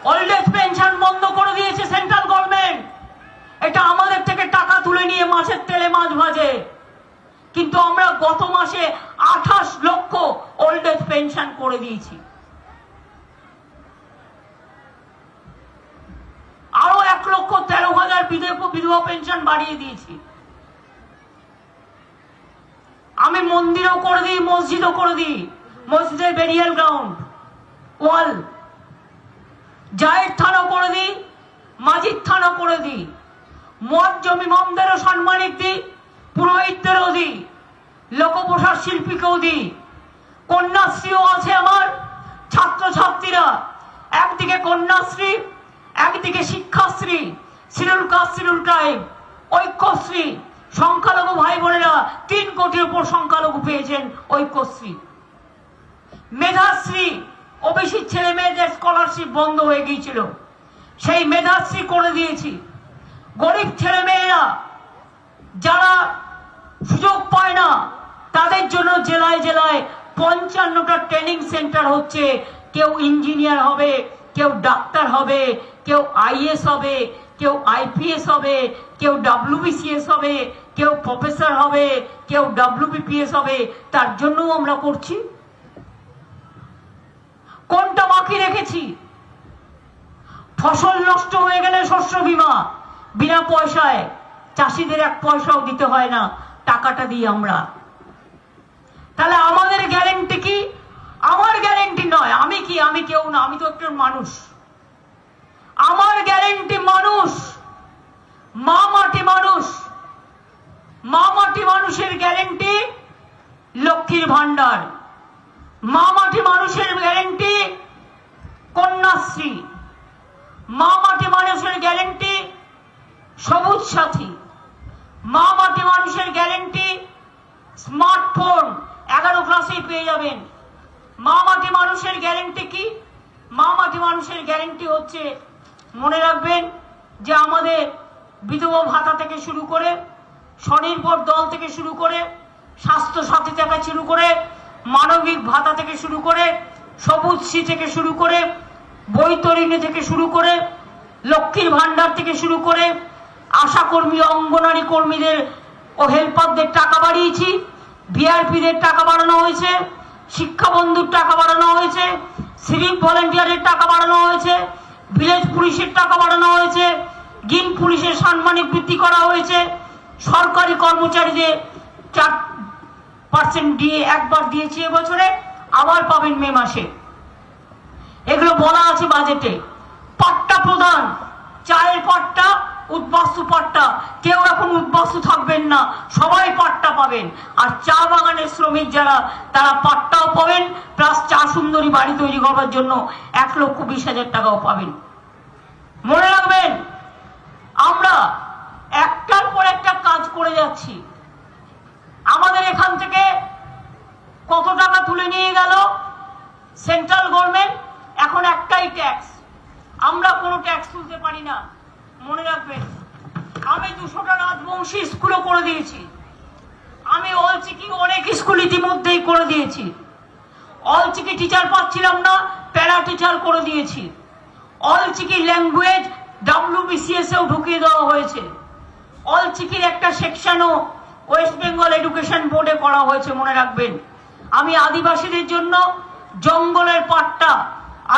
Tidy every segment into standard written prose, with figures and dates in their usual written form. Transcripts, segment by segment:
Old age pension বন্ধ করে দিয়েছে সেন্ট্রাল গভর্নমেন্ট। এটা আমাদের থেকে টাকা তুলে নিয়ে মাছের তেলে মাছ ভাজে। কিন্তু আমরা গত মাসে 28 লক্ষ ওল্ড এজ পেনশন করে দিয়েছি। আরো 1,13,000 বিধবা পেনশন বাড়িয়ে দিয়েছি। আমি মন্দিরও করে দিই, মসজিদও করে দিই। মসজিদের বেরিয়াল গ্রাউন্ড ওয়াল, জায়ের থানা করে দিই, মাজিদ থানা করে দিই। মুয়াজ্জম ইমামদেরও সম্মানিত দিই, পুরোহিতদেরও দিই, লোকপ্রসাদ শিল্পীকেও দিই। কন্যাশ্রীও আছে আমার। ছাত্রছাত্রীরা একদিকে কন্যাশ্রী, একদিকে Shikshashree, schedule caste schedule tribe, Aikyashree, সংখ্যালঘু ভাই বোনেরা 3 কোটির উপর সংখ্যালঘু পেয়েছেন ঐক্যশ্রী। মেধাশ্রী, ওবিসি ছেলে মেয়েদের স্কলারশিপ বন্ধ হয়ে গিয়েছিল, সেই মেধাশ্রী করে দিয়েছি। গরিব ছেলে মেয়েরা যারা সুযোগ পায় না তাদের জন্য জেলায় জেলায় 55টা ট্রেনিং সেন্টার হচ্ছে। কেউ ইঞ্জিনিয়ার হবে, কেউ ডাক্তার হবে, কেউ আইএস হবে, কেউ আইপিএস হবে, কেউ ডব্লিউবিসিএস হবে, কেউ প্রফেসর হবে, কেউ ডব্লিউবিপিএস হবে। তার জন্যও আমরা করছি। কোনটা বাকি রেখেছি? ফসল নষ্ট হয়ে গেলে শস্য বীমা বিনা পয়সায়, চাষিদের 1 পয়সাও দিতে হয় না, টাকাটা দিই আমরা। তাহলে আমাদের গ্যারেন্টি কি? আমার গ্যারেন্টি নয়। আমি কি? আমি কেউ না, আমি তো একজন মানুষ। আমার গ্যারেন্টি মানুষ, মা মাটি মানুষ। মা মাটি মানুষের গ্যারেন্টি লক্ষ্মীর ভান্ডার। মা মাটি মানুষের গ্যারেন্টি কন্যাশ্রী। মা মাটি মানুষের গ্যারেন্টি সবুজ সাথী। মা মাটি মানুষের গ্যারেন্টি স্মার্টফোন 11 ক্লাসেই পেয়ে যাবেন। মা মাটি মানুষের গ্যারেন্টি কি? মা মাটি মানুষের গ্যারেন্টি হচ্ছে, মনে রাখবেন যে আমাদের বিধবা ভাতা থেকে শুরু করে, স্বনির্ভর দল থেকে শুরু করে, স্বাস্থ্য সাথী থেকে শুরু করে, মানবিক ভাতা থেকে শুরু করে, সবুজ শ্রী থেকে শুরু করে, বৈতরণী থেকে শুরু করে, লক্ষ্মীর ভান্ডার থেকে শুরু করে, আশা কর্মী, অঙ্গনারী কর্মীদের ও হেল্পারদের টাকা বাড়িয়েছি। ভিআরপিদের টাকা বাড়ানো হয়েছে, শিক্ষা বন্ধুর টাকা বাড়ানো হয়েছে, সিভিক ভলেন্টিয়ারের টাকা বাড়ানো হয়েছে, ভিলেজ পুলিশের টাকা বাড়ানো হয়েছে, গ্রিন পুলিশের সাম্মানিক বৃদ্ধি করা হয়েছে। সরকারি কর্মচারীদের 4% দিয়ে একবার দিয়েছি এবছরে, আবার পাবেন মে মাসে। এগুলো বলা আছে বাজেটে। পাট্টা প্রদান, চায়ের পাট্টা, উদ্বাস্তু পাট্টা। কেউ এখন উদ্বাস্তু থাকবেন না, সবাই পাট্টা পাবেন। আর চা বাগানের শ্রমিক যারা, তারা পাট্টাও পাবেন, প্লাস চা সুন্দরী বাড়ি তৈরি করবার জন্য 1,20,000 টাকাও পাবেন। মনে রাখবেন, আমরা একটার পর একটা কাজ করে যাচ্ছি। আমাদের এখান থেকে কত টাকা তুলে নিয়ে গেল সেন্ট্রাল গভর্নমেন্ট? এখন একটাই ট্যাক্স, আমরা কোনো ট্যাক্স তুলতে পারি না। মনে রাখবেন, আমি 200টা রাজবংশী স্কুলও করে দিয়েছি। আমি অল চিকি অনেক স্কুল ইতিমধ্যেই করে দিয়েছি। অল চিকি টিচার পাচ্ছিলাম না, প্যারা টিচার করে দিয়েছি। অল চিকি ল্যাঙ্গুয়েজ ডব্লিউবিসিএস এও ঢুকিয়ে দেওয়া হয়েছে। অল চিকির একটা সেকশনও ওয়েস্ট বেঙ্গল এডুকেশন বোর্ডে করা হয়েছে। মনে রাখবেন, আমি আদিবাসীদের জন্য জঙ্গলের পাট্টা,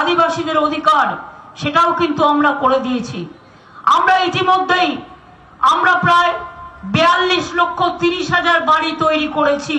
আদিবাসীদের অধিকার, সেটাও কিন্তু আমরা করে দিয়েছি। আমরা ইতিমধ্যেই আমরা প্রায় 42,30,000 বাড়ি তৈরি করেছি।